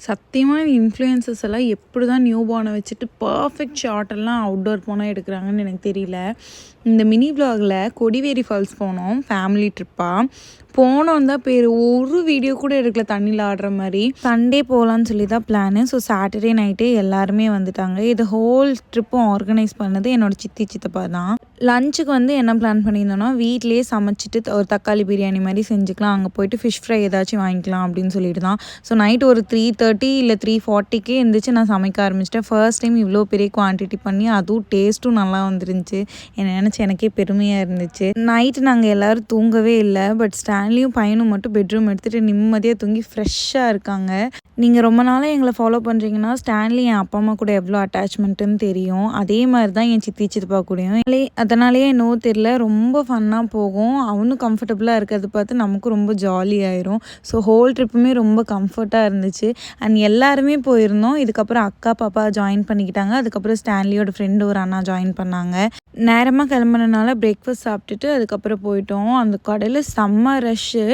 சத்தியமாக இன்ஃப்ளூயன்சர்ஸ் எல்லாம் எப்படி தான் நியூ பார்னை வச்சுட்டு பர்ஃபெக்ட் ஷாட் எல்லாம் அவுட்டோர் போனால் எடுக்கிறாங்கன்னு எனக்கு தெரியல. இந்த மினி விலாகில் கொடிவேரி ஃபால்ஸ் போனோம், ஃபேமிலி ட்ரிப்பாக போனோம் தான் பேர். ஒரு வீடியோ கூட எடுக்கல தண்ணியில் ஆடுற மாதிரி. சண்டே போகலான்னு சொல்லி தான் பிளானு. ஸோ சாட்டர்டே நைட்டே எல்லாருமே வந்துட்டாங்க. இது ஹோல் ட்ரிப்பும் ஆர்கனைஸ் பண்ணது என்னோடய சித்தப்பா தான். லஞ்சுக்கு என்ன பிளான் பண்ணியிருந்தோன்னா, வீட்டிலேயே சமைச்சிட்டு ஒரு தக்காளி பிரியாணி மாதிரி செஞ்சுக்கலாம், அங்கே போயிட்டு ஃபிஷ் ஃப்ரை ஏதாச்சும் வாங்கிக்கலாம் அப்படின்னு சொல்லிட்டு தான். ஸோ நைட் ஒரு 3:30 இல்லை 3:40 எழுந்திரிச்சு நான் சமைக்க ஆரம்பிச்சிட்டேன். ஃபர்ஸ்ட் டைம் இவ்வளோ பெரிய குவான்டிட்டி பண்ணி, அதுவும் டேஸ்ட்டும் நல்லா வந்துருந்துச்சு. என்னை நினச்சி எனக்கே பெருமையாக இருந்துச்சு. நைட்டு நாங்கள் எல்லோரும் தூங்கவே இல்லை. பட் ஸ்டான்லியும் பையனும் மட்டும் பெட்ரூம் எடுத்துகிட்டு நிம்மதியாக தூங்கி ஃப்ரெஷ்ஷாக இருக்காங்க. நீங்கள் ரொம்ப நாளாக எங்களை ஃபாலோ பண்ணுறீங்கன்னா, ஸ்டான்லி என் அப்பா அம்மா கூட எவ்வளோ அட்டாச்மெண்ட்டுன்னு தெரியும். அதே மாதிரி தான் என் சித்தப்பா கூடயும். அதனாலேயே என்னவோ தெரியல, ரொம்ப ஃபன்னாக போகும். அவனும் கம்ஃபர்டபுளாக இருக்கிறத பார்த்து நமக்கும் ரொம்ப ஜாலியாயிரும். ஸோ ஹோல் ட்ரிப்புமே ரொம்ப கம்ஃபர்ட்டாக இருந்துச்சு. அண்ட் எல்லாருமே போயிருந்தோம். இதுக்கப்புறம் அக்கா பாப்பா ஜாயின் பண்ணிக்கிட்டாங்க. அதுக்கப்புறம் ஸ்டான்லியோட ஃப்ரெண்டு ஒரு அண்ணா ஜாயின் பண்ணாங்க. நேரமாக கிளம்புறதுனால பிரேக்ஃபாஸ்ட் சாப்பிட்டுட்டு அதுக்கப்புறம் போயிட்டோம். அந்த கடையில் செம்ம ரஷ்ஷு.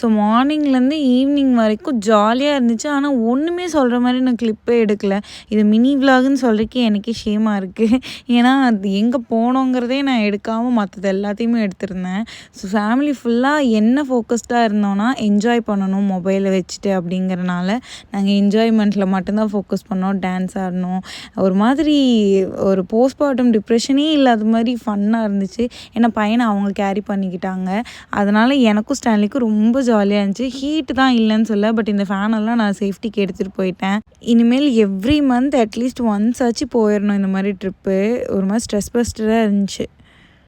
ஸோ மார்னிங்லேருந்து ஈவினிங் வரைக்கும் ஜாலியாக இருந்துச்சு. ஆனால் ஒன்றுமே சொல்கிற மாதிரி நான் கிளிப்பே எடுக்கலை. இது மினி விலாகுன்னு சொல்கிறதுக்கே எனக்கே ஷேமாக இருக்குது. ஏன்னா அது எங்கே போனோங்கிறதே நான் எடுக்காமல் மற்றது எல்லாத்தையுமே எடுத்திருந்தேன். ஸோ ஃபேமிலி ஃபுல்லாக என்ன ஃபோக்கஸ்டாக இருந்தோன்னா, என்ஜாய் பண்ணணும் மொபைலை வச்சுட்டு அப்படிங்கிறனால நாங்கள் என்ஜாய்மெண்ட்டில் மட்டும்தான் ஃபோக்கஸ் பண்ணோம். டான்ஸ் ஆடினோம். ஒரு மாதிரி ஒரு போஸ்ட்மார்ட்டம் டிப்ரெஷனே இல்லாத மாதிரி ஃபன்னாக இருந்துச்சு. ஏன்னா பையனை அவங்க கேரி பண்ணிக்கிட்டாங்க. அதனால் எனக்கும் ஸ்டான்லிக்கும் ரொம்ப ஜாலியாக இருந்துச்சு. ஹீட்டு தான் இல்லைன்னு சொல்ல, பட் இந்த ஃபேனெல்லாம் நான் சேஃப்டிக்கு எடுத்துகிட்டு போயிட்டேன். இனிமேல் எவ்ரி மந்த் அட்லீஸ்ட் ஒன்ஸ் ஆச்சு போயிடணும் இந்த மாதிரி ட்ரிப்பு. ஒரு மாதிரி ஸ்ட்ரெஸ் பஸ்டராக இருந்துச்சு.